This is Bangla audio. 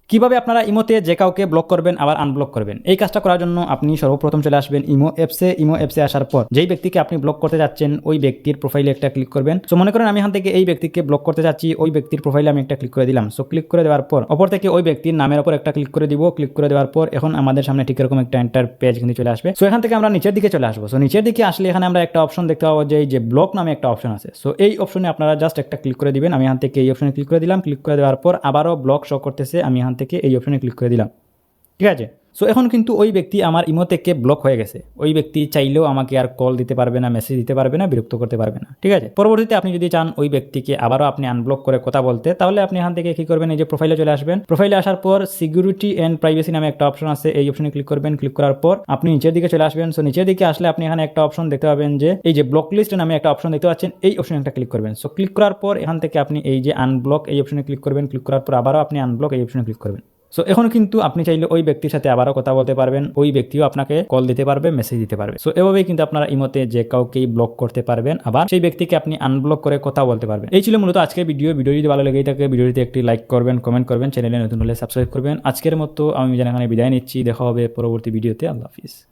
কিভাবে আপনারা ইমোতে যে কাউকে ব্লক করবেন আবার আনব্লক করবেন, এই কাজটা করার জন্য আপনি সর্বপ্রথম চলে আসবেন ইমো অ্যাপসে আসার পর যেই ব্যক্তিকে আপনি ব্লক করতে যাচ্ছেন ওই ব্যক্তির প্রোফাইলে একটা ক্লিক করবেন। সো মনে করেন আমি এখান থেকে এই ব্যক্তিকে ব্লক করতে যাচ্ছি, ওই ব্যক্তির প্রোফাইলে আমি একটা ক্লিক করে দিলাম। সো ক্লিক করে দেওয়ার পর অপর থেকে ওই ব্যক্তির নামের উপর একটা ক্লিক করে দিব। ক্লিক করে দেওয়ার পর এখন আমাদের সামনে ঠিক এরকম একটা এন্টার পেজ কিন্তু চলে আসবে। সো এখান থেকে আমরা নিচের দিকে চলে আসবো। সো নিচের দিকে আসলে এখানে আমরা একটা অপশন দেখতে পাবো যে এই যে ব্লক নামে একটা অপশন আছে। সো এই অপশনে আপনারা জাস্ট একটা ক্লিক করে দিবেন। আমি এখান থেকে এই অপশনে ক্লিক করে দিলাম। ক্লিক করে দেওয়ার পর আবারও ব্লক শো করতেছে, আমি এখান থেকে এই অপশনে ক্লিক করে দিলাম। ঠিক আছে। সো এখন কিন্তু ওই ব্যক্তি আমার ইমো থেকে ব্লক হয়ে গেছে। ওই ব্যক্তি চাইলেও আমাকে আর কল দিতে পারবে না, মেসেজ দিতে পারবে না, বিরক্ত করতে পারবে না। ঠিক আছে। পরবর্তীতে আপনি যদি চান ওই ব্যক্তিকে আবারও আপনি আনব্লক করে কথা বলতে, তাহলে আপনি এখান থেকে কি করবেন, এই যে প্রোফাইলে চলে আসবেন। প্রোফাইলে আসার পর সিকিউরিটি এন্ড প্রাইভেসি নামে একটা অপশন আছে, এই অপশনে ক্লিক করবেন। ক্লিক করার পর আপনি নিচের দিকে চলে আসবেন। সো নিচের দিকে আসলে আপনি এখানে একটা অপশন দেখতে পাবেন যে এই যে ব্লক লিস্ট নামে একটা অপশন দেখতে পাচ্ছেন, এই অপশনে একটা ক্লিক করবেন। সো ক্লিক করার পর এখান থেকে আপনি এই যে আনব্লক এই অপশনে ক্লিক করবেন। ক্লিক করার পর আবারও আপনি আনব্লক এই অপশনে ক্লিক করবেন। সো এখন কিন্তু আপনি চাইলে ওই ব্যক্তির সাথে আবারও কথা বলতে পারবেন, ওই ব্যক্তিও আপনাকে কল দিতে পারবে, মেসেজ দিতে পারবে। সো এভাবেই কিন্তু আপনারা ইমোতে যে কাউকেই ব্লক করতে পারবেন, আবার সেই ব্যক্তিকে আপনি আনব্লক করে কথা বলতে পারবেন। এই ছিল মূলত আজকের ভিডিও। ভিডিও যদি ভালো লেগে থাকে ভিডিওটিতে একটি লাইক করবেন, কমেন্ট করবেন, চ্যানেলে নতুন হলে সাবস্ক্রাইব করবেন। আজকের মতো আমি এখানে বিদায় নিচ্ছি। দেখা হবে পরবর্তী ভিডিওতে। আল্লাহ হাফিজ।